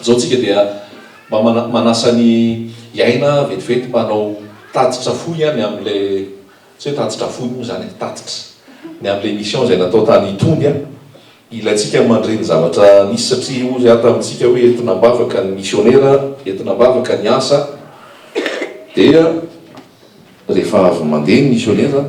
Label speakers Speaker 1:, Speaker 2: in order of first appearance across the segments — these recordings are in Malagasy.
Speaker 1: zao tsika dia mba manasa ny iaina vetivety mpanao tatitra foy any amin'le tsy hoe tatitra foy moa zany tatitra ny amin'le mission zay natao tany Itondy a ilayntsika mandreny zavatra nisy satria ozy ato amintsika hoe entinambavaka ny missionnaire entinambavaka ny asa dia rehefa avy mandeha ny missionnaire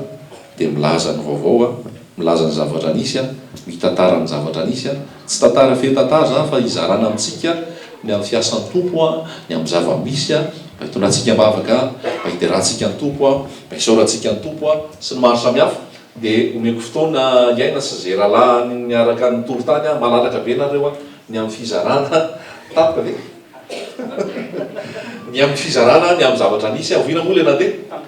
Speaker 1: dia milaza ny vaovao a milaza ny zavatra nisy a mitantara ny zavatra nisy a tsy tantara fetatara zany fa izarana amintsika ny amin'ny fiasan'ny tompo a ny amin'ny zava-misy a mba hitondratsika mbavaka mba hiderantsika ny tompo a mba hisaorantsika ny tompo a sy ny maro samihafa dia omeko fotoana iaina sy zay rahalahy niaraka ny torontany a malalaka be nareo a ny amin'ny fizarana tapaka ve ny amin'ny fizarana ny amin'ny zavatra nisy a ovina moa le nandeha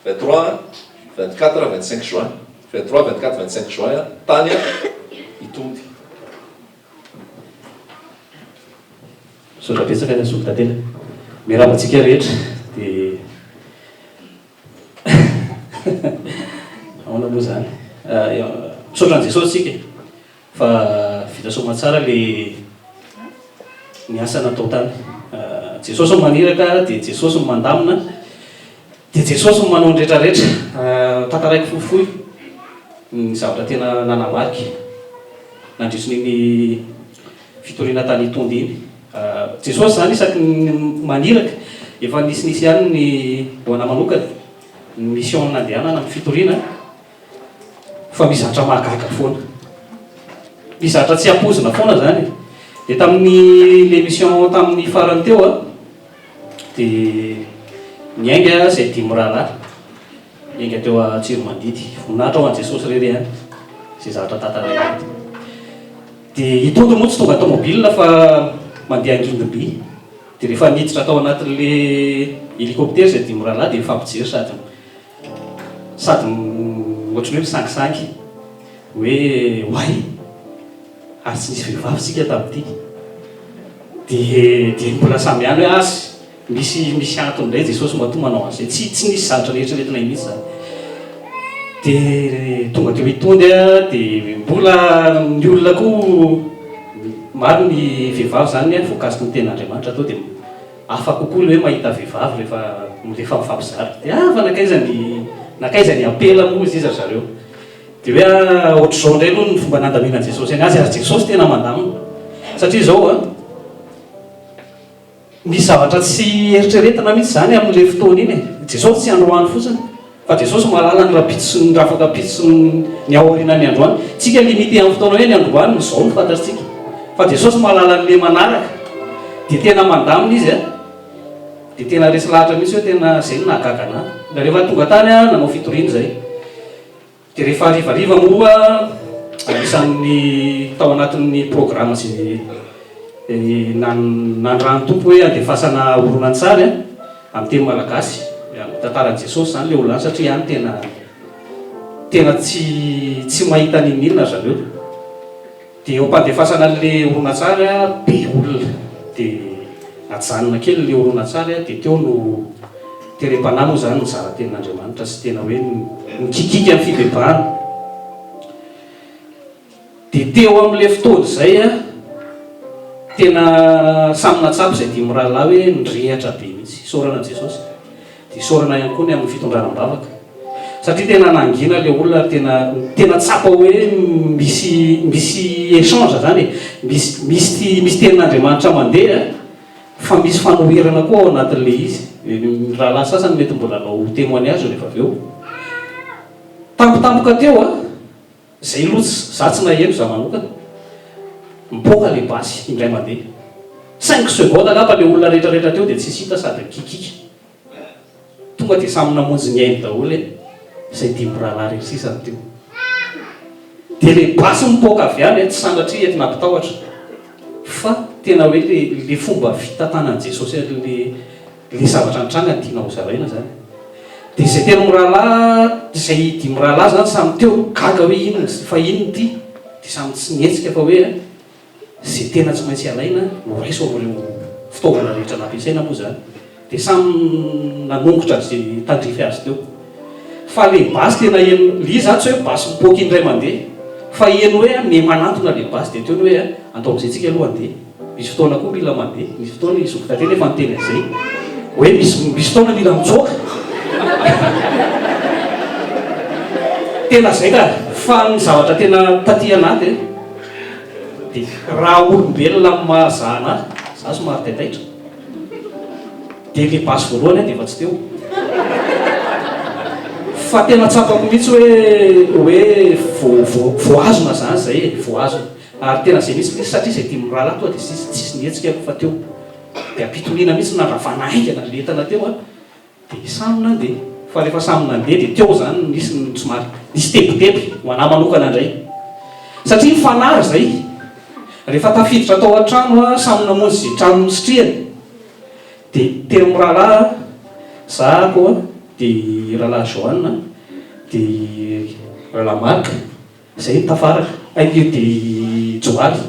Speaker 1: 23 24 25 juin 23 24 25 juin tany a Itondy.
Speaker 2: Sotra betsaka ny solika tena miarabantsika rehetra dia ahoana moa zany misaotra ny Jesosy tsika fa vita soamantsara le ny asa natao tany. Jesosy maniraka dia Jesosy mandamina dia Jesosy manao ny rehetrarehetra tantaraiky fohifohy ny zavatra tena nanamariky nandrisony fitoriana tany Itondy iny. Jesosy zany isaky maniraka efa nisinisy ihany ny hoana manokana ny mission nandehanana amin'ny fitoriana fa mizatra mahagaga foana, mizatra tsy ampozina foana zany. Dia tamin'ny le mission tamin'ny farany teo a dia niainga zay 10 rahalahy niainga teo a Tsiromandidy voninahitra ho an Jesosy rery ihany zay zavatra tantaraiky. Dia Itondy moa tsy tonga tomobile fa mandeha angindimby dia rehefa niditra tao anatin'le hélicoptère zay 10 rahalahy dia mifampijery sady ohatrany hoe misangisangy hoe hoay ary tsy nisy vehivavy tsika tamin'ity dia mbola samy ihany hoe azy misy antony indray Jesosy mba to manao an'izay tsy nisy zavatra rehetrarehetra mihitsy zany. Dia tonga teo Itondy a dia mbola ny olona koa maro ny vehivavy zany a voakasiky ny ten'Andriamanitra atao dia hafa kokoa hoe mahita vehivavy rehefa mifampizary dia fa nakaiza ny apela moa izy zareo dia hoe ohatr'izao indray aloha ny fomba nandaminan Jesosy any azy ary Jesosy tena mandamina satria zao a misy zavatra tsy eritreretina mihitsy zany amin'le fotoana iny Jesosy tsy androany fotsiny fa Jesosy mahalala ny rapitso ny rafaka pitso ny aorianany androany. Tsika limité amin'ny fotoana hoe ny androany zao ny fantatsika fa Jesosy mahalala n'le manaraka dia tena mandamina izy a dia tena resy lahatra mihitsy hoe tena zay no nahagaga anahy. Da rehefa tonga tany a nanao fitoriana zay dia rehefa harivariva moa anisan'ny tao anatin'ny programme zay nandrany tompo hoe andefasana horonan-tsary amin'ny teny malagasy tantaran'i Jesosy zany le olona satria ihany tena tsy mahita ninona zareo. Dia eo am-pandefasana an'le horonan-tsary be olona dia ajanona kely le horonan-tsary dia teo no terem-panahy moa zany nizara tenin'Andriamanitra sy tena hoe mikikika amin'ny fibebahana. Dia teo amin'le fotoana zay tena samy natsapy zay 10 rahalahy hoe nirehatra be mihitsy isaorana Jesosy dia isaorana ihany koa ny amin'ny fitondranam-bavaka satria tena nangina le olona tena tsapa hoe misy échange zany misy tenin'Andriamanitra mandeha fa misy fanoherana koa ao anatin'le izy. Rahalahy sasany mety mbola nao témoignage rehefa avy eo tampotampoka teo zay lotsy za tsy naheno za manokana mipoka le basy indray mandeha 5 secondes angamba le olona rehetrarehetra teo dia tsisy hita sady kikika tonga dia samy namonjy ny ainy daholo zay 10 rahalahy rehetra sisany teo dia le basy mipoka avy any tsy sanatria ety nampitahotra fa tena hoe le fomba fitantanan'i Jesosy le zavatra nitranga ny tiana ho zaraina zany. Dia zay telo rahalahy zay 10 rahalahy zany samy teo gaga hoe inona fa inona ity dia samy tsy nietsika fa hoe zay tena tsy maintsy alaina no raiso amin'ireo fitaovana rehetra nampiasaina moa zany. Dia samy nanongotra zay tandrify azy teo fa le basy tena eno li za tsy hoe basy mipoky indray mandeha fa eno hoe me manantona le basy dia teo ny hoe andao amin'izay tsika aloha andeha misy fotoana koa mila mandeha, misy fotoana izoky nefa nyteny an'izay hoe misy fotoana mila mitsoaka tena zay ka fa ny zavatra tena taty anaty dia raha olombelona mahazahana za somary taitaitra dia le basy voalohany dia efa tsy teo fa tena tsapako mihitsy hoe voazona zany zay voazona ary tena zay mihitsy satria zay tia mirahalahy toa dia tsisy nihetsika fa teo dia ampitoliana mihitsy nandravanainkana letana teo dia samy nandeha fa rehefa samy nandeha dia teo zany nisy somary nisy teboteby ho anahy manokana indray satria fanary zay rehefa tafiditra tao an-trano samy namonjy zay trano nositriany dia tena mirahalahy zahako dia rahalahy Joanna dia rahalahy Marc zay tafaraka aio dia Joaly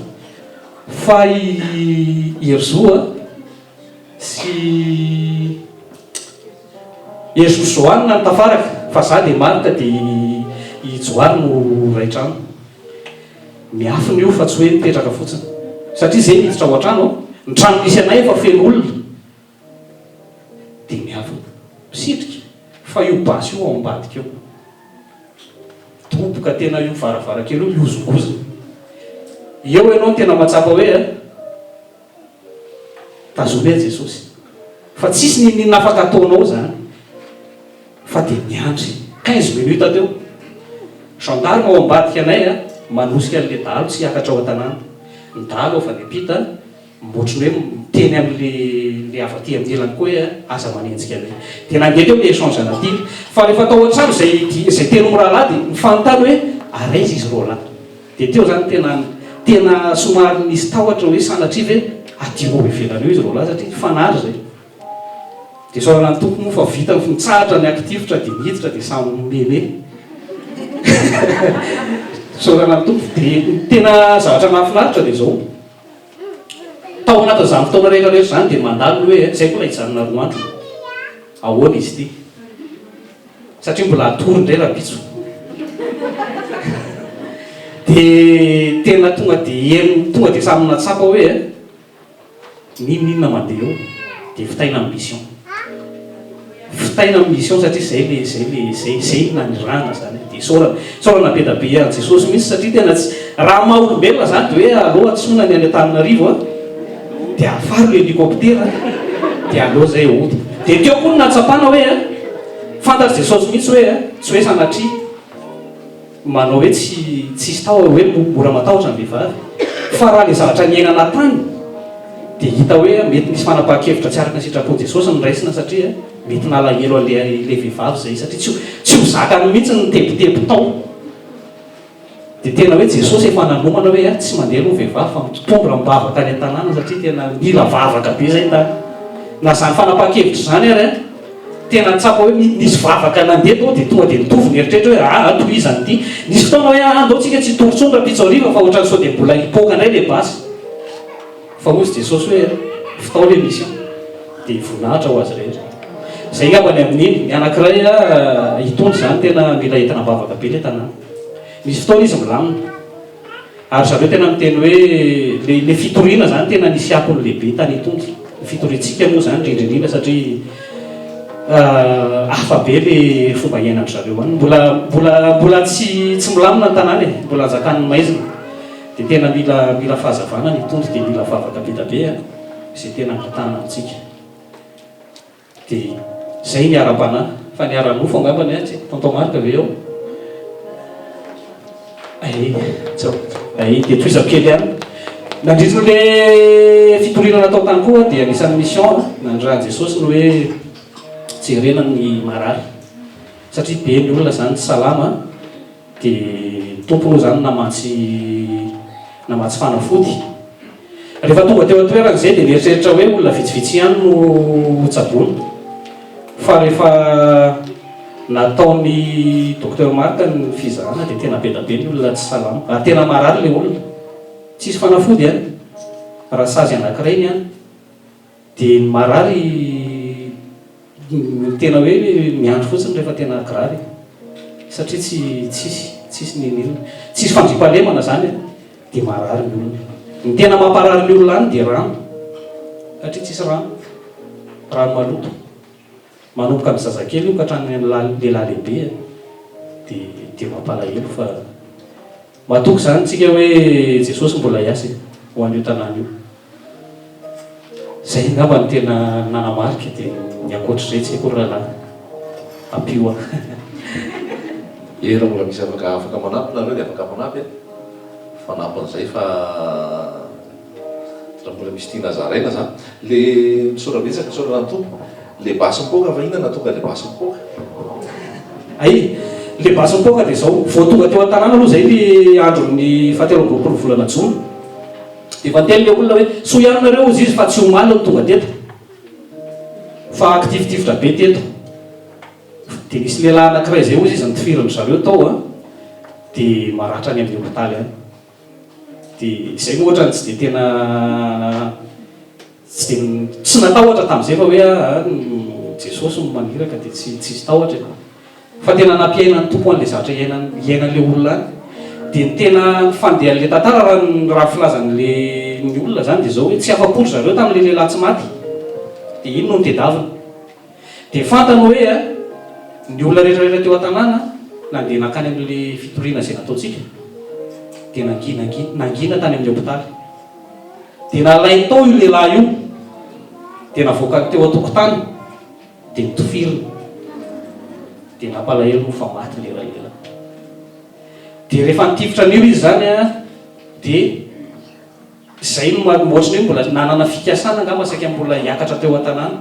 Speaker 2: fa Erzo sy Erzo Joanna ny tafaraka fa za dia Marc dia Joaly no ray trano miafina io fa tsy hoe mipetraka fotsiny satria zay miditra ao an-trano ny trano misy anay efa feno olona dia miafina misitrika fa io basy io ao ambadika eo toboka tena io varavarakely io miozongozona eo ianao tena matsapa hoe tazomy a Jesosy fa tsisy ninina afaka ataonao zany fa dia miandry 15 minutes teo gendarme ao ambadika anay manosika an'le dalo tsy hiakatra ao an-tanàna ny dalo efa niampita mbotriny hoe miteny amin'le avaty amin'n'elany koa hoe aza manenjika anay dia nandeha teo le échange anatily fa rehefa tao an-trano zay teno mirahalahy dia mifanontany hoe araizy izy roa lahy dia teo zany tena somary nisy tahotra hoe sanatriva hoe adio ivelany eo izy roa lahy satria fanary zay dia sorana ny tompo moa fa vita nitsahatra ny aktivotra dia miditra dia samy meme sorana ny tompo dia tena zavatra mahafinaritra dia zao tao anatin'izany fotoana rehetrarehetra zany dia mandalo hoe zay koa hijanona roa andro ahoana izy ity satria mbola atory indray raha pitso dia tena tonga dia samy natsapa hoe ninona mandeha eo dia fitaina amin'ny mission fitaina amin'ny mission satria zay nanirana zany dia sorana be da be an Jesosy mihitsy satria tena tsy raha maha olombelona zany dia hoe aloha atsona ny any Antananarivo dia afaro le hélicoptère dia aloha zay ody dia teo koa natsapana hoe fantatry Jesosy mihitsy hoe tsy hoe sanatria manao hoe tsisy tao hoe mora matahotra ny vehivavy fa raha le zavatra niainana tany dia hita hoe mety nisy fanapahan-kevitra tsy araka ny sitrapon'i Jesosy ny raisina satria mety nalahelo an'le vehivavy zay satria tsy ho zakany mihitsy ny tebotebo tao dia tena hoe Jesosy efa nanomana hoe tsy mandeha aloha vehivavy fa mitondra mibavaka any an-tanàna satria tena mila vavaka be zay na zany fanapahan-kevitra zany ary tena tsapa hoe nisy vavaka nandeha tao dia tonga dia nitovy ny eritrehitra hoe atoizany ity nisy fotoana hoe andaotsika tsy torotsondra pitsoriva fa ohatrany sao dia mbola hipoka indray le basy fa hozy Jesosy hoe fitao le mission dia voninahitra ho azy rehetra zay ngambany amin'iny ny anankiray hitondry zany tena mila entina bavaka be le tanàna misy fotoana izy milamina ary zareo tena miteny hoe le fitoriana zany tena nisy akony lehibe tany hitondry ny fitoriantsika moa zany indrindrindrindra satria hafa be le fomba iainandry zareo any mbola tsy milamina ny tanàna mbola zakany maizina dia tena mila fahazavana ny hitondry dia mila vavaka be da be zay tena angatana amintsika dia zay ny ara-panahy fa ny ara-nofo angambany tonton Marc avy eo dia toizakely any nandritra le fitoriana natao tany koa dia anisan'ny mission nandrahan Jesosy no hoe jerena ny marary satria be ny olona zany tsy salama dia tompono zany namatsy fanafody rehefa tonga teo atoerana zay dia mieritreritra hoe olona vitsivitsy ihany no tsabony fa rehefa nataony docteur Marc ny fizarana dia tena be da be ny olona tsy salama ary tena marary le olona tsisy fanafody any raha sazy anankiray ny any dia ny marary tena hoe miandro fotsiny rehefa tena kirary satria tsisy ninina tsisy fandrimpahalemana zany dia marary ny olona ny tena mamparary ny olona any dia rano satria tsisy rano maloto manomboka amin'ny zazakely io ka hatramin'ny lehilahy lehibe dia mampalahelo fa matoky zany tsika hoe Jesosy mbola hiasa ho an'io tanàna io. Zay ngamba ny tena nanamarika dia ny ankoatr'izay tsy haiko rahalahy ampio a.
Speaker 1: Raha mbola misy afaka manampy nareo dia afaka manampy fanampan'izay fa raha mbola misy tia nazaraina zany le misorabetsaka sorana tompo le basim-poka fa inona natonga le basim-poka
Speaker 2: ay le basim-poka dia zao vao tonga teo an-tanàna aloha zay le andron'ny fahateloambinifolo volana jona dia fantely le olona hoe so ianonareo izy fa tsy homaly no tonga teto fa akitifitifitra be teto dia nisy lehilahy anankiray zay ozy izy nitifiriny zareo tao a dia maratra any amin'ny hopitaly any dia izay moa ohatra ny tsy dia tena tsy natahotra tamin'izay fa hoe Jesosy no maniraka dia tsisy tahotra fa tena nampiaina ny tompo an'ilay zavatra iainan'ilay olona any dia ny tena fandehan'ilay tantara raha filazan'le ny olona zany dia zao hoe tsy afa-polo zareo tamin'ilay lehilahy tsy maty dia ino no nitedavina dia fantany hoe ny olona rehetrarehetra teo an-tanàna nandeha nakany amin'ilay fitoriana izay nataontsika dia nangina tany amin'ny hopitaly dia nalainy tao io lehilahy io dia navoaka teo an-tokotany dia nitifirina dia nampalahelo fa maty le raha ela dia rehefa nitifitra an'io izy zany a dia zay no ohatrany hoe mbola nanana fikasana ngamba saika mbola hiakatra teo an-tanàna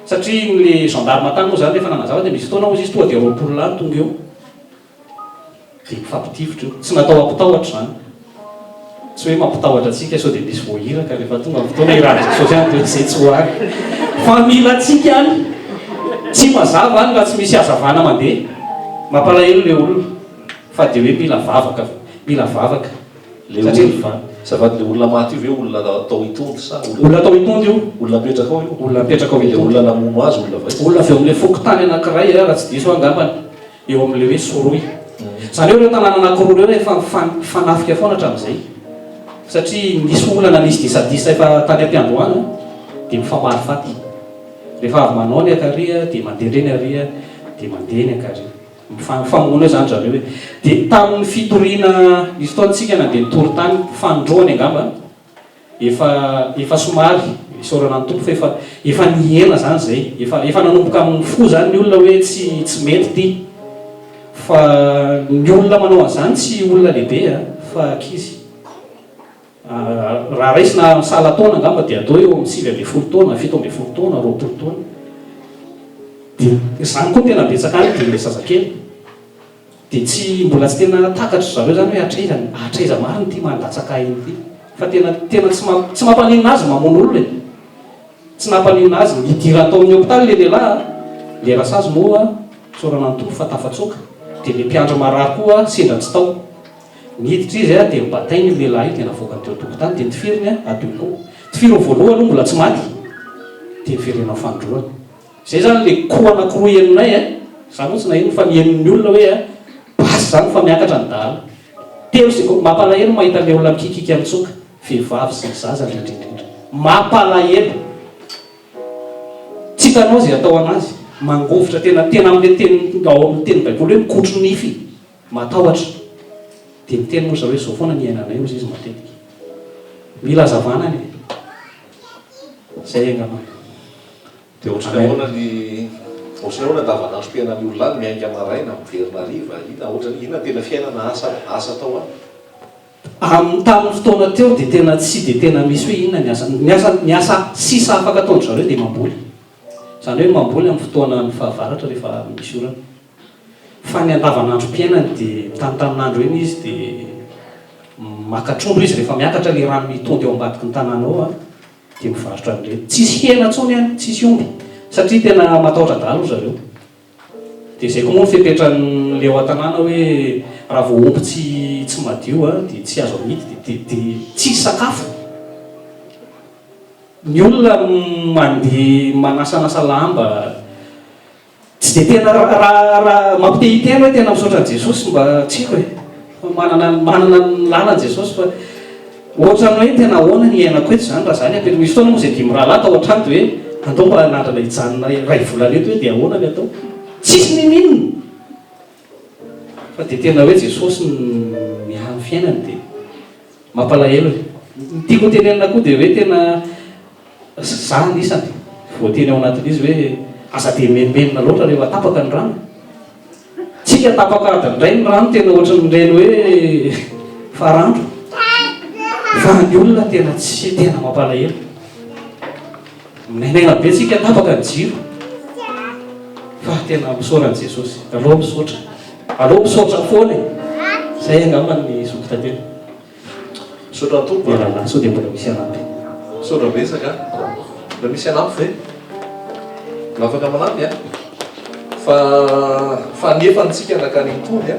Speaker 2: satria le gendarme tany moa zany rehefa nanazava dia misy fotoana izy tonga dia roapolo lahy tonga eo dia mifampitifitra io tsy natao ampitahotra zany tsy hoe mampitahotra atsika sao dia misy voahiraka rehefa tonga amin'ny fotoana iraha Jesosy any dia izay tsy ho any fa mila atsika any tsy mazava any raha tsy misy hazavana mandeha mampalahelo le olona fa dia hoe mila vavaka satria
Speaker 1: zafady le olona maty io ve olona atao itondy sa
Speaker 2: olona atao itondy io
Speaker 1: olona mipetraka ao io
Speaker 2: olona mipetraka ao
Speaker 1: le olona namono azy olona vai
Speaker 2: olona avy amin'ilay fokotany anankiray raha tsy diso angambany eo amin'ilay hoe soroy zany hoe reo tanàna anankiroa reo efa fanafika foana hatramin'izay satria nisy olana nisy disadisa efa tany am-piandohana dia mifamary faty rehefa avy manao ny akaria dia mandeha reny aria dia mandeha ny akaria mifamono eo zany zareo hoe dia tamin'ny fitoriana nisy taontsika nandeha nitory tany fandroany angamba efa somary isaorana ny tompo fa efa nihena zany zay efa nanomboka amin'ny fo zany ny olona hoe tsy mety ty fa ny olona manao an'izany tsy olona lehibe fa ankizy raha raisina sala taona angamba dia atao eo amin'ny 9 taona 17 taona 20 taona dia zany koa tena betsaka any dia zazakely dia tsy mbola tsy tena takatra zareo zany hoe atraiza mariny ty mandatsaka iny ty fa tena tsy mampaninina azy mamono olona tsy nampaninina azy nidira tao amin'ny hopitaly le lehilahy le rasazy moa sorana ny tompo fa tafatsoka dia le mpiandro marary koa sendra tsy tao niditra izy dia nibatainy io lehilahy io dia navoaka teo tokotany dia nitifiriny adoiko tifiriny voalohany aloha mbola tsy maty dia niverena fandroany zay zany le koa anankiroa henonay za moa tsy naheno fa nihenon'ny olona hoe basy zany fa miakatra ny dala telo sy mampalahelo mahita le olona mikikika mitsoka vehivavy sy ny zaza indrindrindrindra mampalahelo tsy hitanao zay atao anazy mangovitra tena amin'le teny ao amin'ny teny baiboly hoe mikotro nify matahotra dia miteny moa zareo zao foana ny ainanay ozy izy matetika mila zavana any zay angamba
Speaker 1: dia ohatrany ahoana davanandrom-piaina ny olona any miainga maraina miverina riva ina tena fiainana asa tao any
Speaker 2: tamin'ny fotoana teo dia tena tsy dia tena misy hoe inona ny asa sisa afaka ataony zareo dia mamboly zany hoe mamboly amin'ny fotoana ny fahavaratra rehefa misy orana fa ny andavanandrom-piainany dia tanotaninandro eny izy dia makatrondro izy rehefa miakatra le rano mitondy eo ambadiky ny tanàna ao dia mivarotra an'ireny tsisy hena ntsony any tsisy omby satria tena matahotra dahalo zareo dia izay koa moa ny fipetrany leo an-tanàna hoe raha vao omby tsy madio dia tsy azo amity dia tsisy sakafo ny olona mandeha manasanasa lamba tsy dia tena raha mampitehitena hoe tena misaotra an' Jesosy mba tsy haiko manana ny lalany Jesosy fa ohatra hoe tena ahoana ny iainako eto zany raha zany apetraka misy fotoana moa zay dimy rahalata ao an-trano de hoe andao mba hanandrana hijanona ray volana eto hoe dia ahoana ny atao tsisy nininona fa dia tena hoe Jesosy mihany fiainany dia mampalahelo ny tiako tenenina koa dia hoe tena za anisany voateny ao anatin'izy hoe asa dia menimenina loatra rehefa tapaka ny rano tsika tapaka adindray ny rano tena ohatra nyreny hoe farandro fa ny olona tena tsy tena mampalahelo minainaina be tsika tapaka ny jiro fa tena misaoran'i Jesosy aloha misaotra aloha misaotra foana zay angambany zokitatena
Speaker 1: misaotra tompo
Speaker 2: raha sao dia mbola misy anampy
Speaker 1: misaotra betsaka mbola misy anampy ve mba afaka manampy a fa nefantsika nakany tony a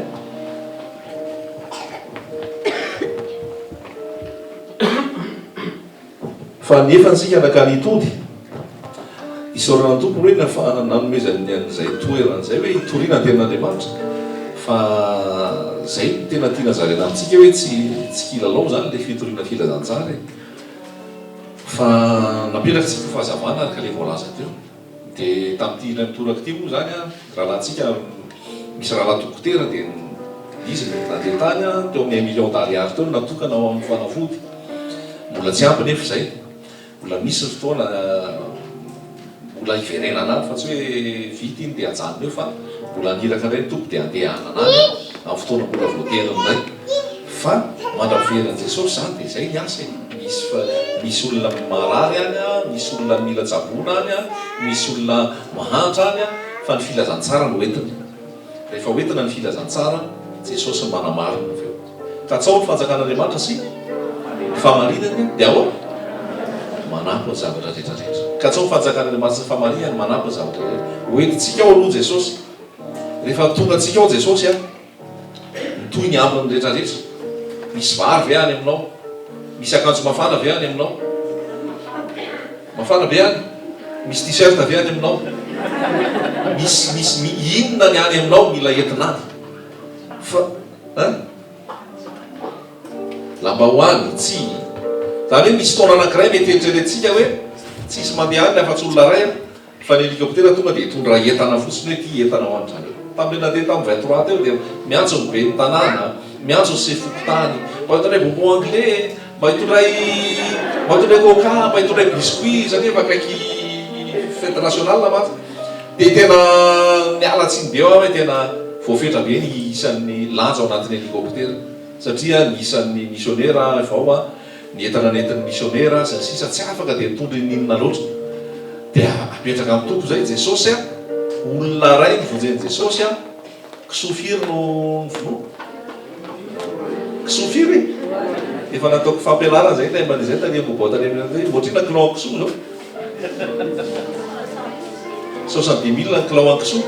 Speaker 1: fa nefantsika nakany tony isaorana tompo hoe nanomezany an'izay toeran'izay hoe hitoriana ny tenan'Andriamanitra fa zay tena tiana zarena amintsika hoe tsy kilalao zany le fitoriana filazantsara fa napetraka tsika fahazavana araka le voalaza teo dia tamin'ity namitoraka ity moa zany a rahalahntsika misy rahala dokotera dia izy nandeha tany a teo amin'ny 1 million d'ariary teo natokana ao amin'ny fanafody mbola tsy ampy nefa zay mbola misy ny fotoana mbola iverenana any fa tsy hoe vity iny dia ajanona eo fa mbola aniraka indray ny tompo dia andehana anany amin'ny fotoana mbola voatenin'izay fa mandraveran'i Jesosy zany dia zay ny asa misy olona marary any a misy olona mila tsabona any a misy olona mahantra any a fa ny filazantsara no entina rehefa hoentina ny filazantsara Jesosy manamarina aveo ka tsao ny fanjakan'Andriamanitra sy famarinany dia ahoa manampy ny zavatra rehetrarehetra ka tsao ny fanjakan'Andriamanitra sy famarinany manampy ny zavatra rehetra hoentintsika ao aloha Jesosy rehefa tonga antsika ao Jesosy a toy ny ambiny rehetrarehetra misy vary ve any aminao misy akanjo mafana ve any aminao mafana be any misy t-shirt ve any aminao misy inona ny any aminao mila entinany fa lamba hoany tsy zany hoe misy taona anankiray mety eritreretintsika hoe tsisy mandeha any afa-tsy olona ray fa ny helikoptera tonga dia hitondra entana fotsiny hoe ty entana ho an'izany tamin'le nandeha tamin'ny 23 teo dia miantso ny be ny tanàna miantso ny sefokotany mba hitondray bonbon anglais mba hitondray coca mba hitondray biscuit zany efa akaiky fête nationale maty dia tena mialatsiny be ao hoe tena voafetra be ny isan'ny lanja ao anatin'ny helikoptera satria ny isan'ny missionnaire vao a ny entana nentin'ny missionnaire sy ny sisa tsy afaka dia mitondry ninona loatra dia apetraka amin'ny tompo zay Jesosy a olona ray nyvonjen'i Jesosy a kisofiry no nyvono kisofiry efa nataoko fampianarana zay naimban'izay tania mobotany amin'izay moatrina kilao en kiso zao 62 000 ny kilao en kiso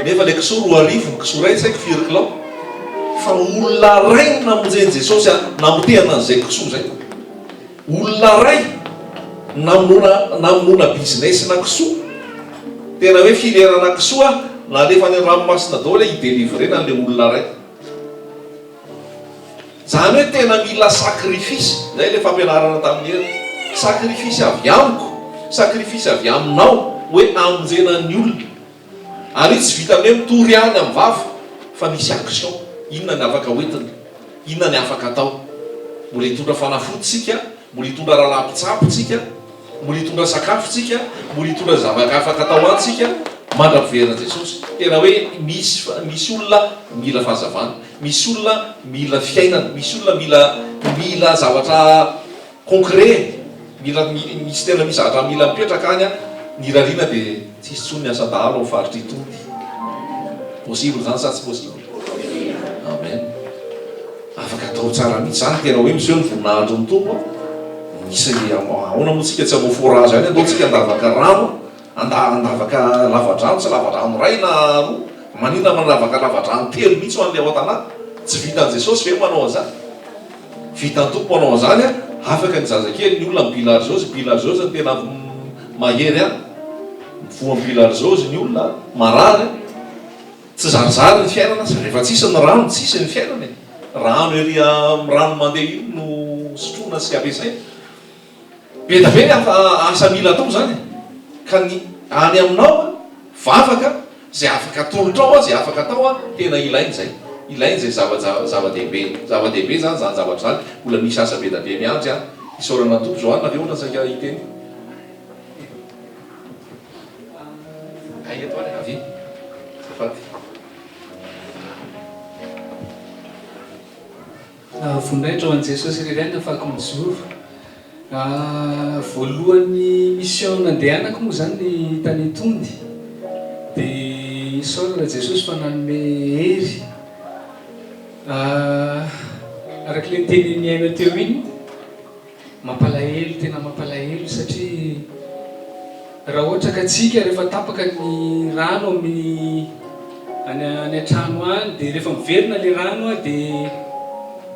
Speaker 1: nefa le kiso 2 arivo ny kiso ray tsy haiko firy kilao fa olona ray namonjen'i Jesosy a namotehana an'izay kiso zay olona ray namonona business na kiso tena hoe filerana kiso a nalefa ny ranomasina daholo hidelivre-na le olona ray zany hoe tena mila sakrifisy zay le fampianarana tamin'ny hery sakrifisy avy amiko sakrifisy avy aminao hoe amonjena ny olona ary tsy vita amin'ny hoe mitory any amin'ny vava fa misy action inona ny afaka hoentina inona ny afaka atao mbola hitondra fanafotsika mbola hitondra rahalampitsapitsika mbola hitondra sakafotsika mbola hitondra zavaka afaka atao antsika mandra-piverina Jesosy tena hoe misy olona mila fahazavana misy olona mila fiainana misy olona mila zavatra concret misy tena misy zavatra mila mipetraka any a ny rariana dia tsisy tsony ny asa-dahalo amin'ny faritra itony possible zany sa tsy possible amen afaka atao tsara mihitsy zany tena hoe misy hoe ny voninahitro ny tompo misy ahoana moa tsika tsy amo forage any andaotsika andavaka rano andavaka lavadrano tsy lavadrano ray na roa manina mandavaka lavadrano 3 mihitsy ho an'le ao an-tanàna tsy vitan'i Jesosy ve manao an'izany vitan'ny tompo manao an'izany a afaka ny zazakely ny olona pilarzozy ny tena mahery any mifoa amin'ny pilarzozy ny olona marary tsy zarizary ny fiainana rehefa tsisy ny rano tsisy ny fiainana rano ery amin'ny rano mandeha iny no sotrona sy ampiasay be da be ny asa mila atao zany ka ny any aminao vavaka zay afaka atolotrao a zay afaka atao a tena ilainy zay zava-dehibe zany zany zavatra zany mbola misy asa be da be mianjy a isaorana tompo zao any nareo ohatra saika hiteny eto any avy faty
Speaker 3: vondraitra ho an' Jesosy rerany afaka mijoro voalohan'ny mission nandehanako moa zany ny tany tondy dia isaorana Jesosy fa nanome hery araka le teny niaina teo iny mampalahelo tena mampalahelo satria raha ohatra ka atsika rehefa tapaka ny rano amin'ny any an-trano any dia rehefa miverina le rano a dia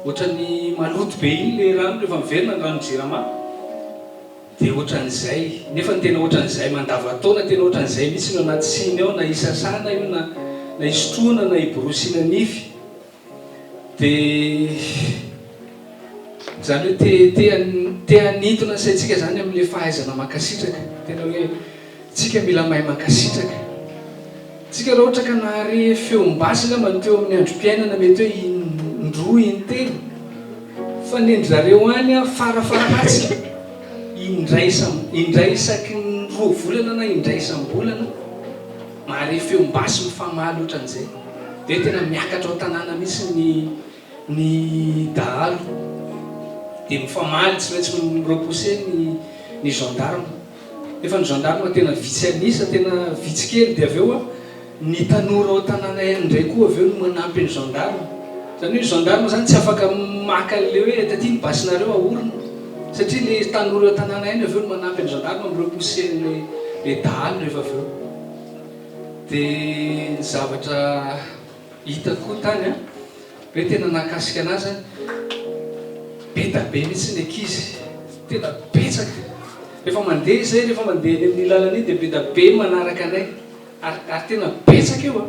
Speaker 3: ohatran'ny maloto be iny le rano rehefa miverina ny rano jirama dia ohatran'izay nefa ny tena ohatran'izay mandavataona tena ohatran'izay mihitsy no anaty siny ao na isasana io na isotroana na iborosiana nify dia zany hoe te hanitona saitsika zany amin'le fahaizana mankasitraka tena hoe tsika mila mahay mankasitraka tsika raha ohatra ka nahare feombasina manoteo amin'ny androm-piainana mety hoe indroa intelo fa ny endry zareo any a farafaratsika indray isaky ny roa volana na indray isam-bolana mahare feombasy mifamaly ohatran'izay dia tena miakatra ao tanàna mihitsy ny dahalo dia mifamaly tsy maintsy miropose ny gendarme efa ny gendarme tena vitsy anisa tena vitsy kely dia avy eo a ny tanora ao tanàna indray koa avy eo no manampy ny gendarme zany hoe gendarme zany tsy afaka maka le hoe taty ny basinareo aorona satria le tanora ao tanàna eny avy eo no manampy ny gendarme miropose le dahalo rehefa avy eo dia ny zavatra hitako tany a hoe tena nakasika anazy be da be mihitsy ny ankizy tena betsaka rehefa mandeha zay rehefa mandeha ny amin'ny lalana iny dia be da be manaraka anay ary tena betsaka eo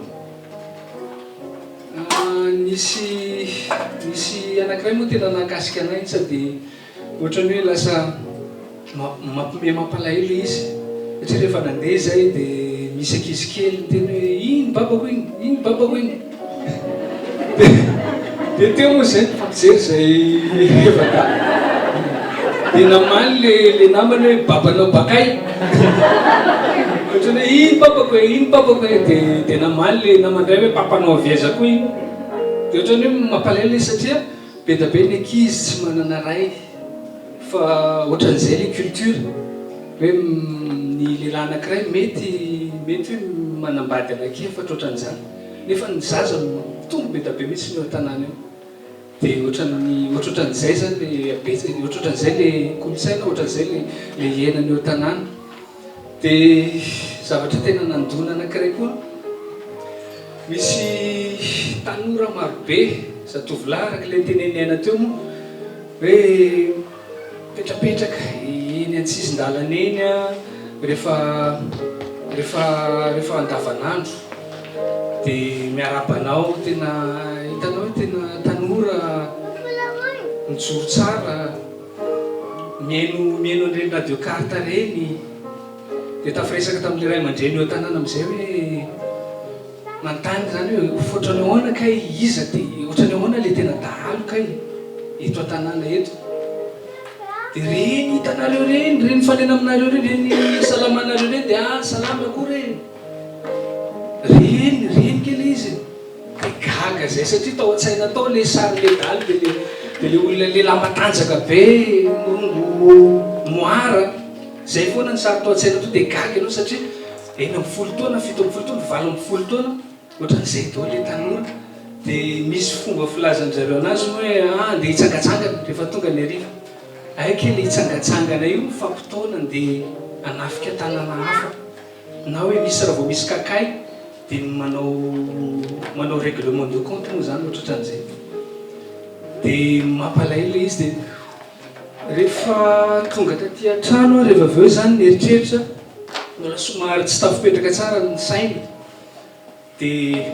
Speaker 3: nisy anankiray moa tena nakasika anay sady ohatrany hoe lasa mampime mampalahelo izy satria rehefa nandeha zay dia misy ankizy kely teny hoe iny babako iny dia teo moa zay fampijery zay evata dia namaly le namany hoe babanao bakay ohatrany hoe iny babako dia namaly le namandray hoe papanao aviazako iny dia ohatrany hoe mampalahelo izy satria be da be ny ankizy tsy manana ray fa ohatran'izay le culture hoe ny lehilahy anankiray mety hoe manambady anake fatra ohatran'izany nefa ny zaza tonga be da be mihitsy ny eo tanàna eo dia ohatran'izay zany ohatran'izay le kolotsaina ohatran'izay le iainany eo tanàna dia zavatra tena nandona anankiray koa misy tanora marobe zatovolahy araka le teneniaina teo moa hoe petrapetraka eny an-tsisin-dalana eny a rehefa andavanandro dia miarabanao tena hitanao hoe tena tanora mijoro tsara miaino an'ireny radio carte reny dia tafiresaka tamin'le ray aman-dreny eo tanàna amin'izay hoe manontany zany hoe ohatrany ahoana kay iza dia ohatrany ahoana le tena dahalo kay eto an-tanàna eto dia reny hitanareo reny falena aminareo reny salamanareo reny dia salama koa reny kely izy dia gaga zay satria tao an-tsaina tao le sary le dahalo dia le olona le lamatanjaka be moara zay foana ny sary tao an-tsaina to dia gaga ianao satria eny amin'ny 10 taona 7 ambin'ny 10 taona 8 ambin'ny 10 taona ohatran'izay dao le tanora dia misy fomba filazan'zareo anazy hoe andeha hitsangatsangana rehefa tonga ny ariva aiky le hitsangatsangana io fampitaona dia anafika tanàna hafa na hoe misy raha vao misy kakay dia manao règlement de compte moa zany ohatran'izay dia mampalahelo izy dia rehefa tonga taty an-trano rehefa avy eo zany ny eritreritra mbola somary tsy tafipetraka tsara ny saina dia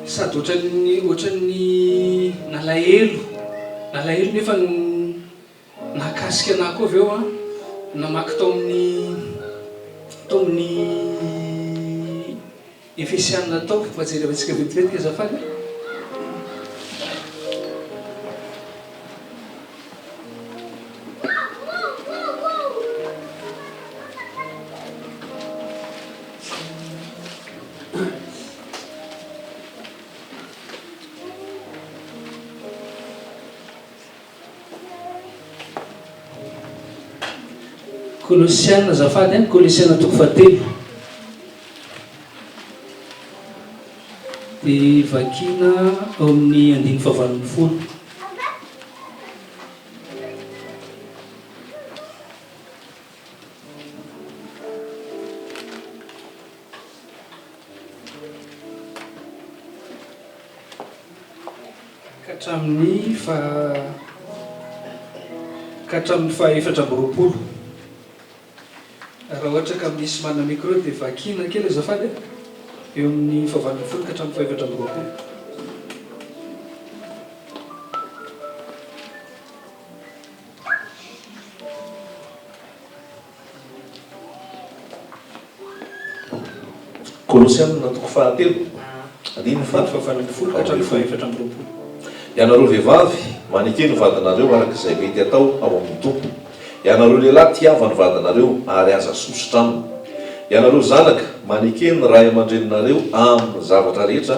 Speaker 3: sady ohatran'ny nalahelo nalahelo nefa nakasika anah koa avy eo a namaky tao amin'ny efesianina tao fa jerevantsika vetivetika zafady Kolosiana zafady any Kolosiana toko fahatelo dia vakina ao amin'ny 9:20 ka hatramin'ny faha-efatra amby roapolo. Raha ohatra ka misy mana micro dia vakina kely azafady eo amin'ny 20 ka hatramin'ny faha-efatra amby roapolo.
Speaker 1: Kolosiana toko fahatelo andiny fa
Speaker 3: 20 ka hatramin'ny faha-efatra amby roapolo.
Speaker 1: Ianareo vehivavy manekeny vadinareo arak'izay mety atao ao amin'ny tompo. Ianareo lehilahy tiava ny vadinareo ary aza sosotra aminy. Ianareo zanaka manekeny ny ray aman-dreninareo amin'ny zavatra rehetra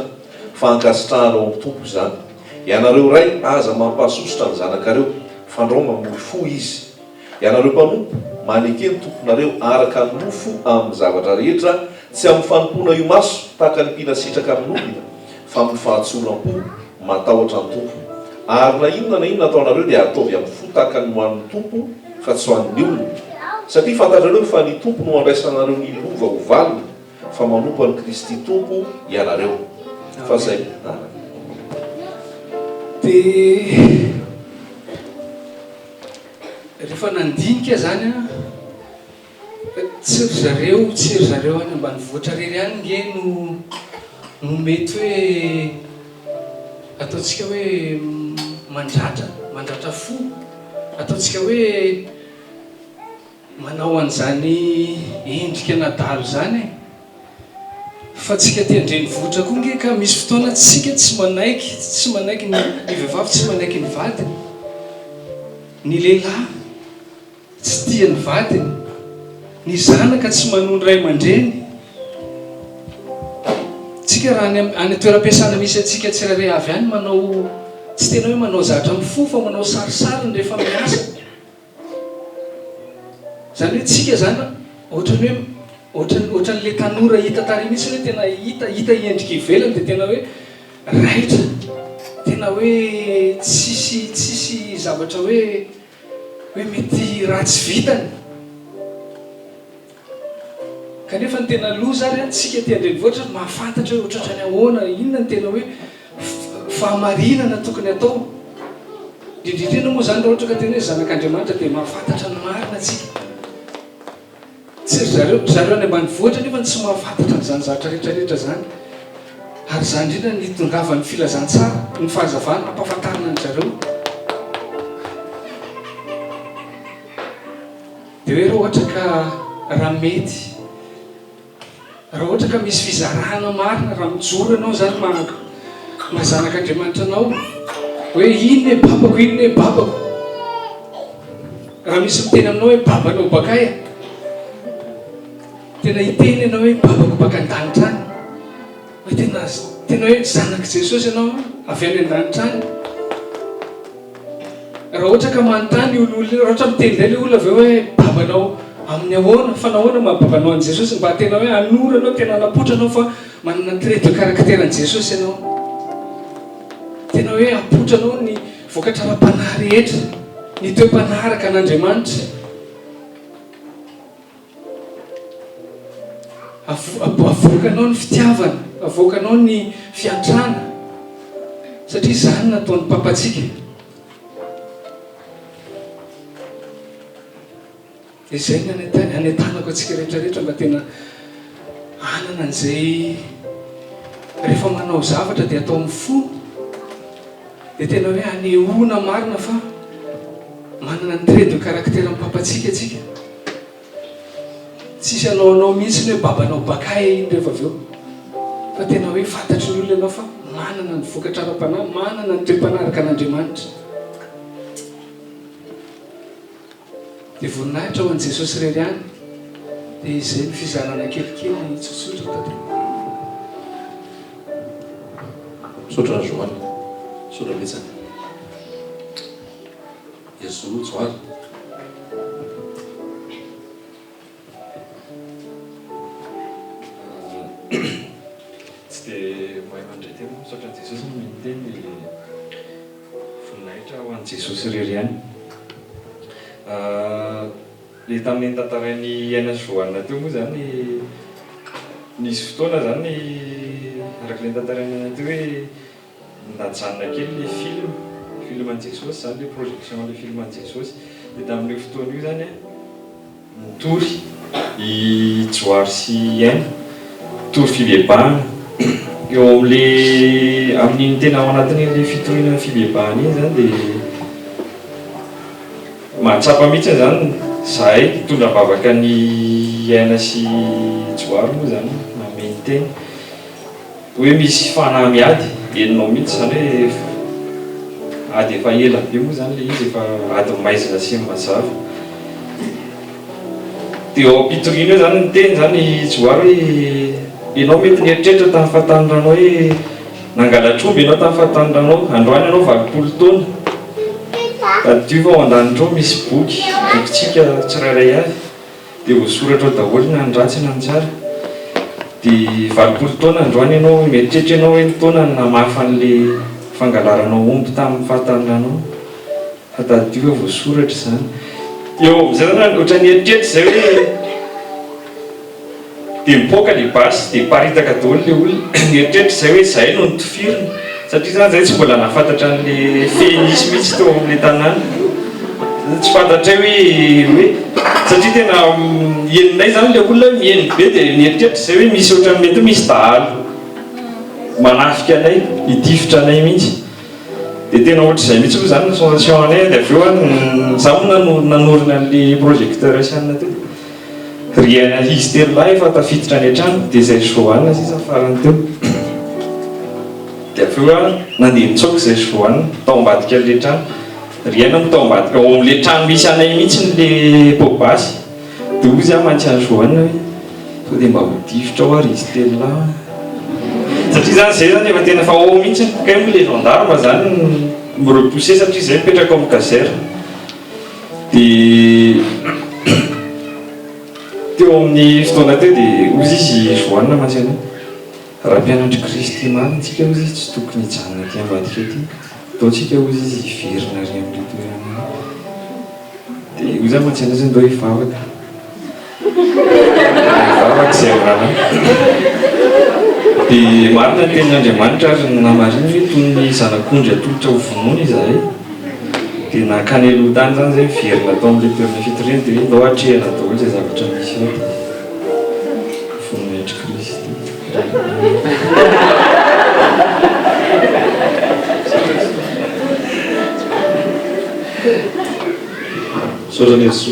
Speaker 1: fa ankasitrahana ao amin'ny tompo izany. Ianareo ray aza mampahasosotra ny zanakareo fandrao mamory fo izy. Ianareo mpanompo manekeny tomponareo araka ny nofo amin'ny zavatra rehetra tsy amin'ny fanompona io maso tahaka ny mpina sitraka amin'olona fa amin'ny fahatsoram-po matahotra ny tompo. Ary na inona ataonareo dia ataovy amin'ny fo tahaka ny moan'ny tompo fa tsy ho an'ny olona satria fantatrareo fa ny tompo no andraisanareo ny lova ho valina fa manompo an'i Kristy tompo ianareo fa zay
Speaker 3: dia rehefa nandinika zany a tsy ry zareo any ambanivohitra rery any nge no mety hoe ataontsika hoe mandratra fo, ataontsika hoe manao an'izany endrika nadalo zany fa tsika tiandreny vohitra koa nge ka misy fotoana tsika tsy manaiky ny vehivavy tsy manaiky ny vadiny, ny lehilahy tsy tia ny vadiny, ny zanaka tsy manondro ray aman-dreny. Tsika raha any toeram-piasana misy atsika tsirairay avy any manao tsy tena hoe manao zavatra mifo fa manao sarisariny rehefa miasa. Zany hoe tsika zany ohatran'le tanora hita tary mihitsy hoe tena hita endrika ivelany dia tena hoe raitra, tena hoe tsisy zavatra hoe mety ratsy vitany. Kanefa ny tena loza ary tsika tiandreny voatra mahafantatra hoe ohatrany ahoana, inona ny tena hoe fahamarinana tokony atao. Indrindrina moa zany raha ohatra ka tena hoe zanak'Andriamanitra dia mahafantatra ny marina tsika. Tsy zareo any ambanivohitra nefa tsy mahafantatra n'izany zavatra rehetrarehetra zany. Ary zany indrindra ny tongavan'ny filazantsara, ny fahazavana ampahafantarana ny zareo. Dia hoe raha ohatra ka raha mety, raha ohatra ka misy fizarahana marina, raha mijoro ianao zany mahazanak'Andriamanitra anao hoe inona e babako, inona e babako. Raha misy miteny aminao hoe babanao bakaya, tena hiteny ianao hoe babako baka an-danitra any, hoe tena hoe zanak'i Jesosy ianao avy any an-danitra any. Raha ohatra ka manontany olona, raha ohatra mitendray le olona avy eo hoe babanao amin'ny ahoana, fa nahoana mahababanao an' Jesosy mba tena hoe anora anao, tena anapotra anao fa manana trait de caractère an' Jesosy ianao, tena hoe apotra anao ny vokatra ra-panahy rehetra, ny toe-panaraka an'Andriamanitra. Avoaka anao ny fitiavana, avoaka anao ny fiantrana, satria zany nataon'ny papantsika. Izay ny anetanako atsika rehetrarehetra mba tena anana an'izay rehefa manao zavatra dia atao amin'ny fo, dia tena hoe anehoana marina fa manana ny trait de caractère mipapatsika atsika tsisy anaonao mihitsy ny hoe babanao bakay iny rehefa avy eo fa tena hoe fantatry ny olona ianao fa manana ny vokatra ara-panahy manana ny toe-panaraka an'Andriamanitra dia voninahitra ho an'i Jesosy irery ihany dia izay ny fizarana kelikely tsotsotra tate
Speaker 1: sotra na Joany sotra betsany Yesu Joany
Speaker 4: tsy dia mahay mandray tena misaotra an'i Jesosy no miteny voninahitra ho an'i Jesosy irery ihany le tamin'ny tantarain'ny aina sy Joana teo moa zany nisy fotoana zany araka le tantarain'ny aina teo hoe najanona kely le film an'i Jesosy zany le projection le film an'i Jesosy dia tamin'io fotoana io zany nitory i Joary sy Aina tory fibebahana eo am'le amin'iny tena ao anatin'le fitoriana fibebahana iny zany dia mahatsapa mihitsy zany zahay tondra-bavaka ny Aina sy Joary moa zany nameny teny hoe misy fanahy miady eninao mihitsy zany hoe ady efa ela be moa zany le izy efa ady maizina sy mazava dia ao ampitoriana eo zany ny teny zany Joary hoe ianao mety nieritreritra tamin'ny fahatanindranao hoe nangalatromby ianao tamin'ny fahatanindranao androany ianao 20 taona tadiova ao an-danitra ao misy bokytsika tsirairay avy dia voasoratra ao daholo na ny ratsy na ny tsara dia 20 taona androany ianao mieritreritra ianao hoe taona namafy an'le fangalaranao omby tamin'ny fahatanindranao fa tadiova voasoratra zany eo am'izay zany ohatra ny eritreritra zay hoe dia mipoaka le basy dia paritaka daholo le olona eritreritra zay hoe zay no nitofirina satria zany zay tsy mbola nahafantatra an'le fenisy mihitsy teo amin'le tanàna tsy fantatray hoe satria tena eninay zany le olona mieny be dia nieritreritra zay hoe misy ohatran'ny mety misy dahalo manafika anay hitifitra anay mihitsy dia tena ohatr'izay mihitsy moa zany ny sensation anay dia avy eo zaho moa nanorina an'le projecteur asianina teo riana izy telonahy efa tafititra any an-trano dia izay Joana sisa farany teo dia avy eo nandeha nitsaoka izay Joana tao ambadika an'le trano riana mo tao ambadika ao amin'le trano misy anay mihitsy n'le pobasy dia ozy aho mantsy any Joana hoe sao dia mba hodifitra ao ary izy telonahy satria zany zay zany efa tena fa ao mihitsy kay moa le gendarme zany mirepousser satria zay mipetraka ao amin'ny caserne dia teo amin'ny fotoana teo dia ozy izy Joana mantsy anao raha mpianatry Kristy marina tsika ozy izy tsy tokony hijanona aty ambadika aty ataontsika ozy izy hiverina ary amin'le toerana dia ozy aho mantsy anao zay ndao hivavaka izay rana dia marina ny tenin'Andriamanitra ary namariny hoe toy ny zanak'ondry atolotra ho vonoina izahay dia nakany aloha tany zany zay miverina tao amin'le toerana fitoriana dia hoe ndao hatrehana daholo izay zavatra misy ao dia voninahitry Kristy
Speaker 1: saotrany Yesu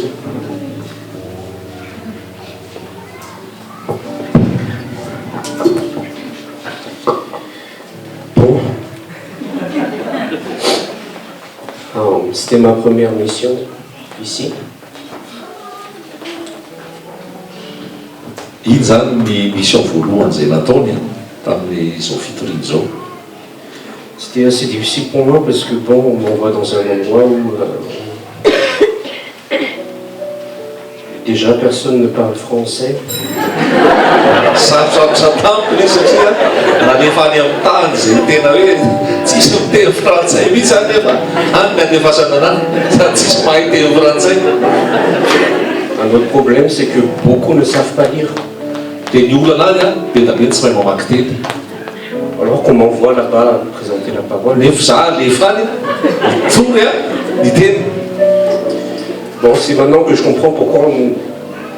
Speaker 5: C'était ma première mission ici.
Speaker 1: iny zany ny mission voalohany zay nataony tamin'izao fitoriana zao
Speaker 5: C'était assez difficile pour moi parce que bon, on m'envoie dans un endroit où déjà personne ne parle français.
Speaker 1: sarosarotra tamiko le satria nanefa any amin'ny tany zay tena hoe tsisy miteny frantsay mihitsy zany nefa any ny anefasana anahy sady tsisy mahay teny frantsay.
Speaker 5: Un autre problème, c'est que beaucoup ne savent pas lire.
Speaker 1: dia ny olana any a be da be tsy mahay mamaky teny
Speaker 5: Alors qu'on m'envoie là-bas présenter la parole.
Speaker 1: nefa za alefa any tory a ny teny.
Speaker 5: Bon, c'est maintenant que je comprends pourquoi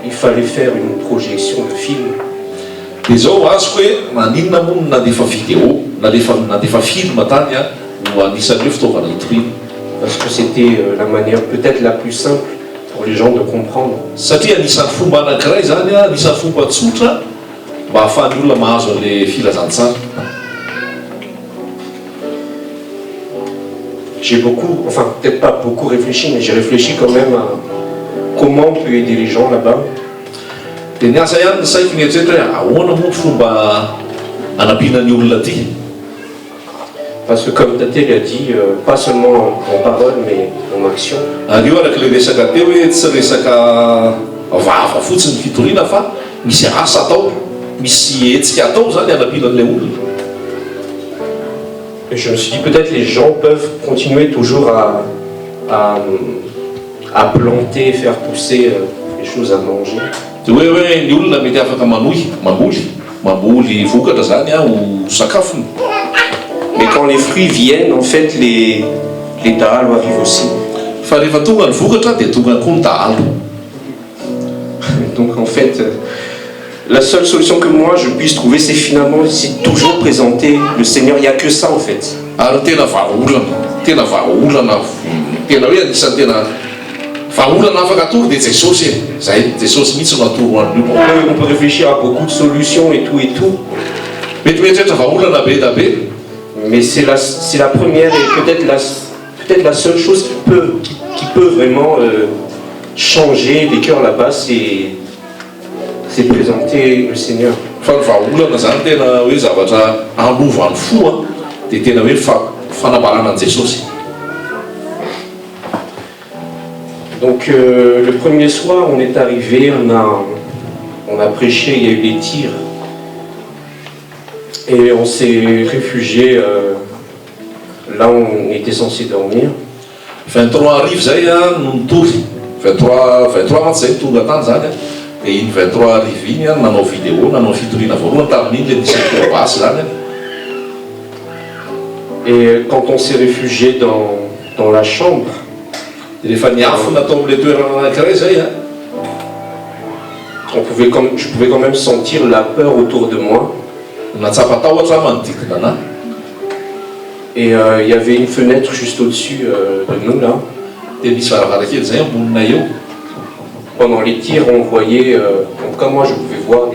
Speaker 5: il fallait faire une projection de film.
Speaker 1: dia zao azoko hoe maninona moa nalefa vidéo nalefa film tany a no anisan'ny hoe fitaovana hitoriana.
Speaker 5: Parce que c'était la manière peut-être la plus simple pour les gens de comprendre.
Speaker 1: Satria anisan'ny fomba anankiray zany a, anisan'ny fomba tsotra mba hahafahan'ny olona mahazo an'le filazantsara.
Speaker 5: J'ai beaucoup, enfin peut-être pas beaucoup réfléchi, mais j'ai réfléchi quand même à comment on peut aider les gens là-bas.
Speaker 1: Dia niasa ihany ny saiko mieritreritra hoe ahoana moa fomba hanampiana ny olona aty.
Speaker 5: Parce que comme Tate l'a dit, pas seulement en parole, mais en action.
Speaker 1: Ary io araka le resaka teo hoe tsy resaka vava fotsiny fitoriana fa misy asa atao, misy hetsika atao zany hanampiana an'ilay olona.
Speaker 5: Et je me suis dit peut-être les gens peuvent continuer toujours à planter, faire pousser les choses à manger.
Speaker 1: Dia hoe ny olona mety afaka mamboly vokatra zany a ho sakafony.
Speaker 5: Mais quand les fruits viennent, en fait, les dahalo arrivent aussi.
Speaker 1: Fa rehefa tonga ny vokatra dia tonga koa ny dahalo.
Speaker 5: Donc en fait, la seule solution que moi je puisse trouver, c'est finalement c'est toujours présenter le Seigneur. Il n'y a que ça en fait.
Speaker 1: Ary tena vahaolana, tena hoe anisan'ny tena vahaolana afaka atoro dia Jesosy e. Zay Jesosy mihitsy no atoro an'io.
Speaker 5: On peut réfléchir à beaucoup de solutions et tout.
Speaker 1: Mety mieritreritra vahaolana be da be.
Speaker 5: Mais c'est la première et peut-être la seule chose qui peut vraiment changer les cœurs là-bas, c'est présenter le Seigneur.
Speaker 1: Fa ny vahaolana zany tena hoe zavatra anovany fo a, dia tena hoe fanabarana an Jesosy.
Speaker 5: Donc le premier soir, on est arrivé, on a prêché, il y a eu les tirs. Et on s'est réfugié là où on était censé dormir.
Speaker 1: 23 arivo zay a no nitory. 23 matsy zay tonga tany zany a. Dia iny 23 arivo iny a nanao vidéo, nanao fitoriana voalohany tamin'iny le nisy basy zany a.
Speaker 5: Et quand on s'est réfugié dans la chambre,
Speaker 1: rehefa niafina atao amin'ilay toerana anankiray zay a,
Speaker 5: je pouvais quand même sentir la peur autour de moi.
Speaker 1: natsapa tahotra manodidina anahy.
Speaker 5: Et il y avait une fenêtre juste au-dessus de nous là.
Speaker 1: Dia misy varavarankely zay ambonina eo.
Speaker 5: Pendant les tirs, on voyait, en tout cas moi je pouvais voir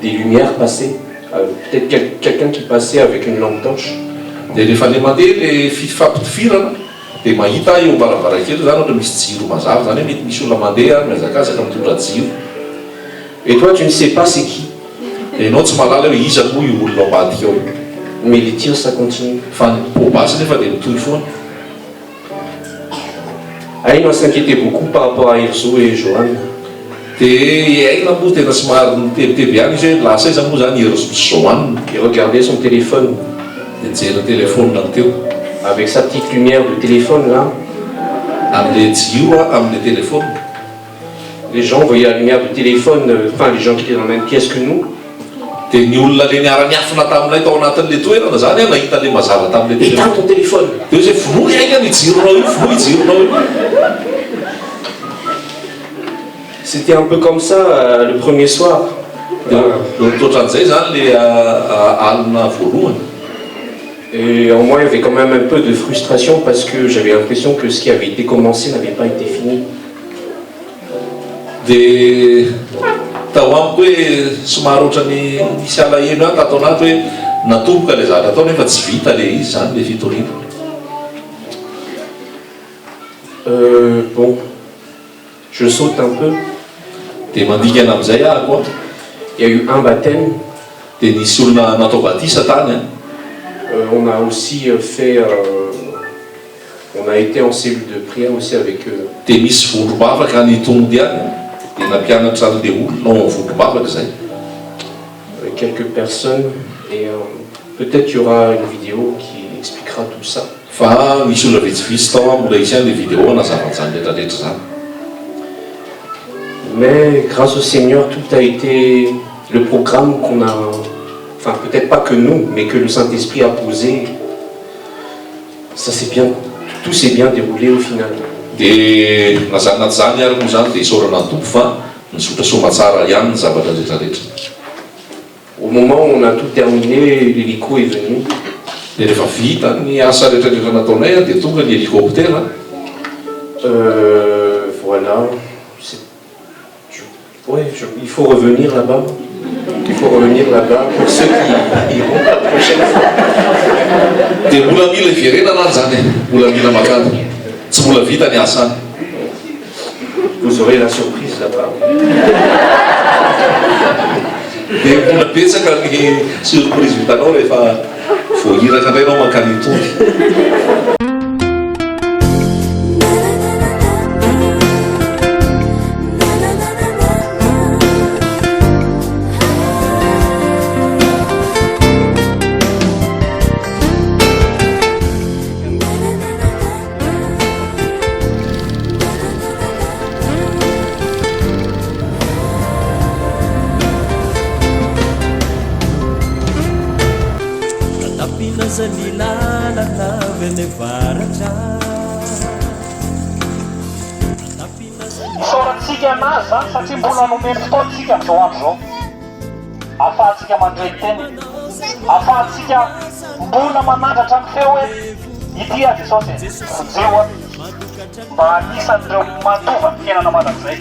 Speaker 5: des lumières passer. Peut-être quelqu'un qui passait avec une lampe torche.
Speaker 1: Dia rehefa le mandeha le fampitifirana dia mahita eo varavarankely zany ohatra misy jiro mazava zany hoe mety misy olona mandeha mihazakazaka mitondra jiro.
Speaker 5: Et toi tu ne sais pas c'est qui.
Speaker 1: Dia ianao tsy mahalala hoe iza moa io olona ambadika ao.
Speaker 5: Mais les tirs ça continue.
Speaker 1: Fa ny pobasy nefa dia mitohy foana.
Speaker 5: Aïn on s'inquiétait beaucoup par rapport à Erzo et Johan.
Speaker 1: Dia aina moa tena somary nitebiteby ihany izy hoe lasa iza moa zany Erzo sy Johan.
Speaker 5: Il regardait son téléphone.
Speaker 1: Dia mijery téléphone teo.
Speaker 5: Avec sa petite lumière de téléphone là.
Speaker 1: Amin'ilay jiro amin'ilay téléphone.
Speaker 5: Les gens voyaient la lumière du téléphone, enfin les gens qui étaient dans la même pièce que nous.
Speaker 1: Dia ny olona le niara-niafina taminay tao anatin'ilay toerana zany a nahita le mazava tamin'ilay
Speaker 5: Éteins ton téléphone.
Speaker 1: Dia hoe vonoy aika ny jironao io, vonoy jironao io.
Speaker 5: C'était un peu comme ça le premier soir.
Speaker 1: Ohatran'izay zany le alina voalohany.
Speaker 5: Et en moi il y avait quand même un peu de frustration parce que j'avais l'impression que ce qui avait été commencé n'avait pas été fini.
Speaker 1: Dia tao amiko hoe somary ohatrany misy alahelo ihany tatao anaty hoe natomboka le zavatra atao nefa tsy vita le izy zany le fitoriana.
Speaker 5: Bon, je saute un peu.
Speaker 1: Dia mandingana amin'izay aho koa.
Speaker 5: Il y a eu un baptême.
Speaker 1: Dia nisy olona natao batisa tany a.
Speaker 5: On a aussi fait, on a été en cellule de prière aussi avec eux.
Speaker 1: Dia misy vondrom-bavaka ny tondy any. Dia nampianatra an'ilay olona ao amin'ny vondrom-bavaka zay.
Speaker 5: Avec quelques personnes et peut-être il y aura une vidéo qui expliquera tout ça.
Speaker 1: Fa misy olona vitsivitsy tao a mbola isy any le vidéo anazavany rehetrarehetra zany.
Speaker 5: Mais grâce au Seigneur, tout a été le programme qu'on a, enfin peut-être pas que nous, mais que le Saint-Esprit a posé. Ça s'est bien, tout s'est bien déroulé au final.
Speaker 1: Dia nazanaty zany ary moa zany dia isaorana ny tompo fa nisotra somatsara ihany ny zavatra rehetrarehetra.
Speaker 5: Au moment où on a tout terminé, l'hélico est venu.
Speaker 1: dia rehefa vita ny asa rehetrarehetra nataonay dia tonga ny hélicoptère.
Speaker 5: Voilà. Ouais, il faut revenir là-bas. Il faut revenir là-bas pour ceux qui iront la prochaine fois.
Speaker 1: Dia mbola mila iverenana any zany, mbola mila makany, tsy mbola vita ny asa.
Speaker 5: Vous aurez la surprise là-bas.
Speaker 1: Dia mbola betsaka ny surprise vitanao rehefa voahiraka indray anao mankany itony.
Speaker 6: Isaorantsika anazy zany satria mbola nomeny fotoantsika zao andro zao ahafahantsika mandray teny, ahafahantsika mbola manandratra ny feo hoe ity azy Jesosy fojeo mba anisan'ireo matova ny fiainana mandrakizay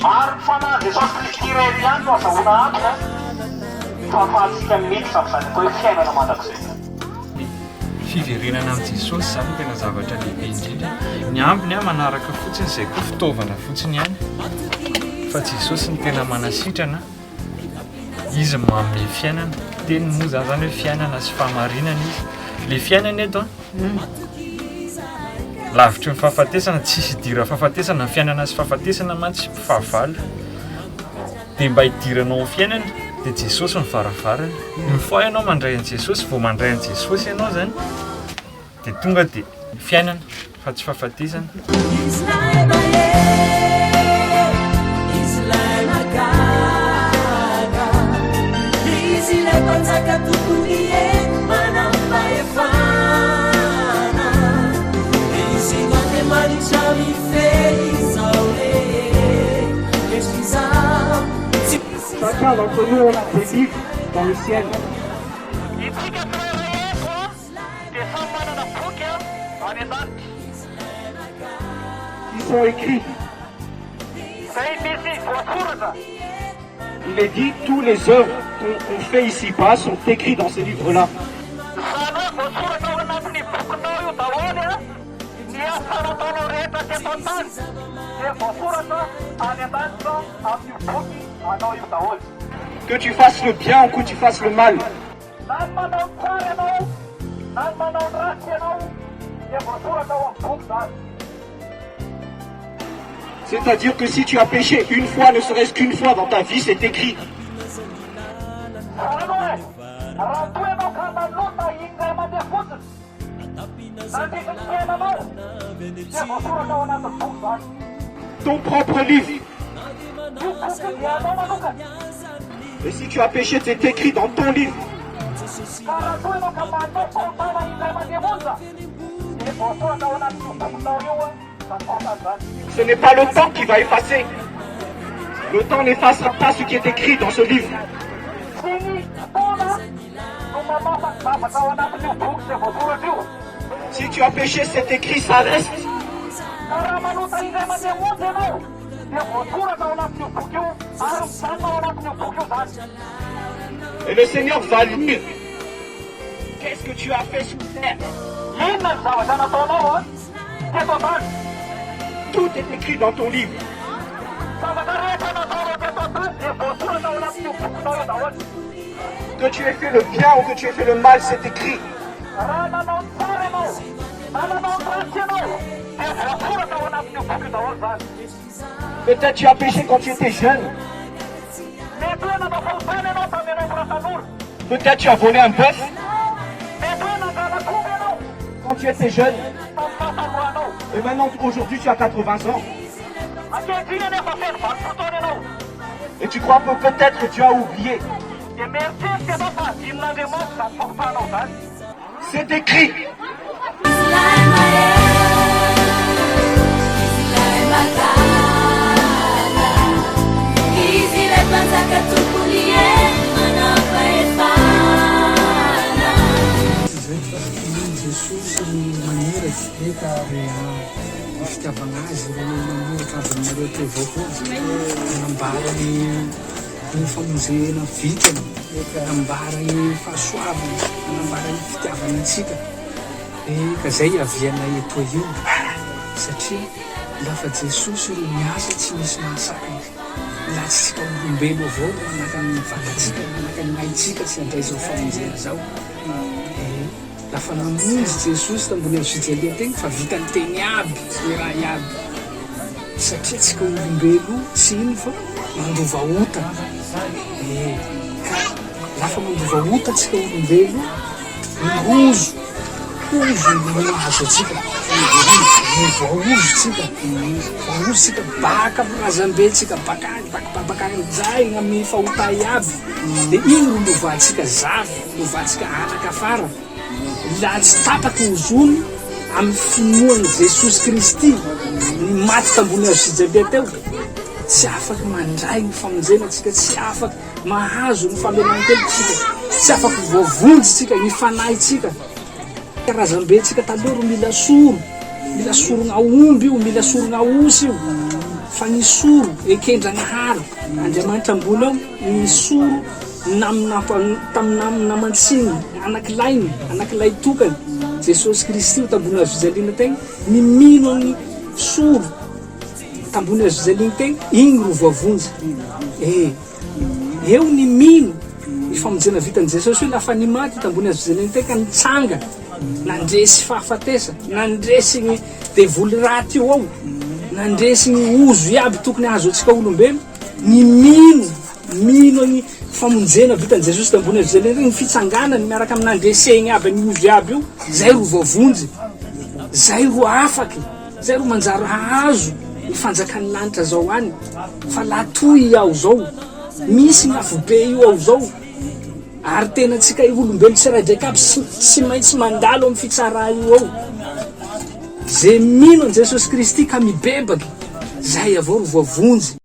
Speaker 6: ary ny fanahy Jesosy Kristy irery ihany no azahoana antony fa ahafahantsika miditra amin'izany koa hoe fiainana mandrakizay.
Speaker 4: Fiverenana amin'ny Jesosy zany tena zavatra lehibe indrindra. Ny ambiny manaraka fotsiny izay koa fitaovana fotsiny ihany fa Jesosy ny tena manasitrana izy manome fiainana. Teny moa zany hoe fiainana sy fahamarinana izy. Le fiainana eto lavitry ny fahafatesana, tsisy idira fahafatesana, ny fiainana sy fahafatesana mantsy fahavalo. Dia mba hidiranao ny fiainana dia Jesosy ny varavarana. Mifoha ianao mandray an' Jesosy, vao mandray an' Jesosy ianao zany dia tonga dia fiainana fa tsy fahafatesana.
Speaker 7: Chacun d'entre nous, on a des livres dans le ciel. Ils sont écrits. Il est dit, tous les œuvres qu'on fait ici-bas sont écrites dans ces livres-là. Que tu fasses le bien ou que tu fasses le mal. C'est-à-dire que si tu as péché une fois, ne serait-ce qu'une fois dans ta vie, c'est écrit. Ton propre livre. Et si tu as péché, c'est écrit dans ton livre. Ce n'est pas le temps qui va effacer. Le temps n'effacera pas ce qui est écrit dans ce livre. Si tu as péché, c'est écrit, ça reste. Et le Seigneur va lire. Qu'est-ce que tu as fait sur terre? Tout est écrit dans ton livre. Que tu aies fait le bien ou que tu aies fait le mal, c'est écrit. Peut-être tu as péché quand tu étais jeune. Peut-être tu as volé un bœuf quand tu étais jeune. Et maintenant, aujourd'hui, tu as 80 ans. Et tu crois que peut-être tu as oublié. C'est écrit.
Speaker 3: ny fitiavagna azy manoraka avy aminareo teo vaovao anambara ny famonjena vitany, anambara ny fahasoavana, anambara ny fitiavana antsika. Ka zay aviana eto io satria lafa Jesosy ro miasa tsy misy mahasakana. Latsika olombelo avao manaka ny vatatsika, manaka ny aintsika tsy andray zao famonjena zao. Lafa namonjy Jesosy tambony Jerusalem tegny fa vitany teny aby ny raha iaby, satria tsika olombelo tsy ino fa mandovaota. Ka lafa mandovaota tsika olombelo, ozo no azo atsika, voaozo tsika baka razambe tsika bakany zay gn'amy fahota iaby, de igny ro lovantsika zavy, lovantsika anaka afara. La tsy tapaky ozony amin'ny finoany Jesosy Kristy ny maty tambony Jerusalem teo, tsy afaky mandray ny famonjena tsika, tsy afaky mahazo ny famelan-kelotsika, tsy afaky voavonjy ny fanahy tsika. Karazambe tsika taloha mila sorogna omby io, mila sorogna osy io, fa ny soro ekendra haro Andriamanitra ambony ao, ny soro tamin'ny namantsiny anankilay tokany Jesosy Kristy io tambony Jerusalem tegny, ny mino ny soro tambony Jerusalem tegny, igny ro voavonjy. Eo ny mino ny famonjena vitan'i Jesosy io lafa ny maty tambony Jerusalem tegny ka nitsanga, nandresy fahafatesa, nandresy ny devoly raty io ao, nandresy ny ozo iaby tokony azo atsika olombelo, ny mino ny famonjena vitan'i Jesosy tambony Jerusalem regny, ny fitsanganany miaraka amin'ny nandresegny aby ny ozo iaby io, zay ro voavonjy, zay ro afaky, zay ro manjary hahazo ny fanjakan'ny lanitra zao any. Fa latoy iaho zao, misy ny afobe io ao zao, ary tena tsika olombelo tsiraidraiky aby tsy maintsy mandalo amin'ny fitsara io ao. Ze mino an Jesosy Kristy ka mibebaky, zay avao ro voavonjy.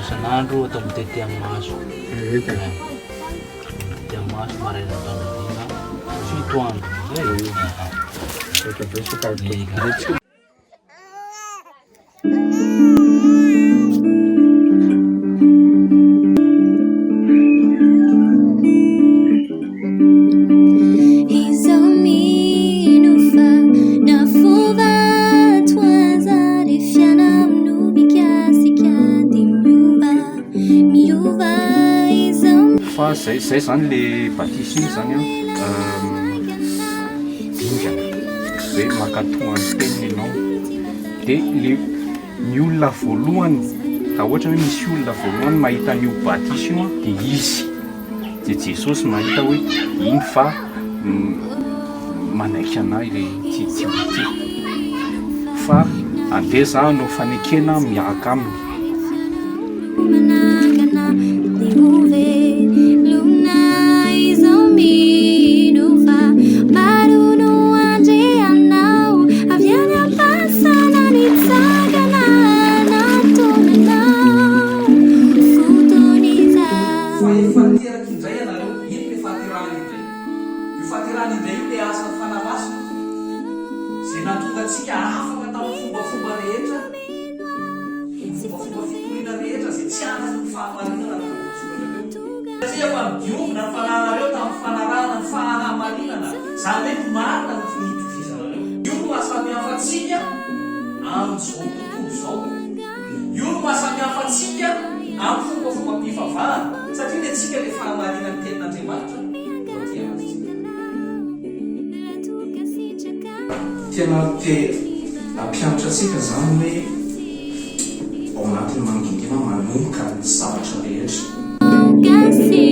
Speaker 8: Sanandro atau betete yang masuk, yang masuk kemarin nonton situan,
Speaker 9: Zay zany le baptisme zany dinga zay makatoany teny ianao de ny olona voalohany, raha ohatra hoe misy olona voalohany mahita an'io baptisme de izy de Jesosy mahita hoe iny fa manaiky anahy le ty fa andeha za no fanekena miaraka aminy.
Speaker 10: Avviene a passare l'anizzaga, na, na, tu, na. tsy anak ny fahamarinana satria fa midiovina ny fananareo tamin'ny fanarana ny fahamarinana zany hoe marina ny fitovizanareo. Io no mahasamihafatsika amin'izao tontolo izao. Io no mahasamihafatsika amin'ny fomba mpivavahana satria le tsika le fahamarinany tenin'Andriamanitra
Speaker 11: tena te ampianatra atsika zany hoe ao anatin'ny mangingina manomboka ny zavatra rehetra.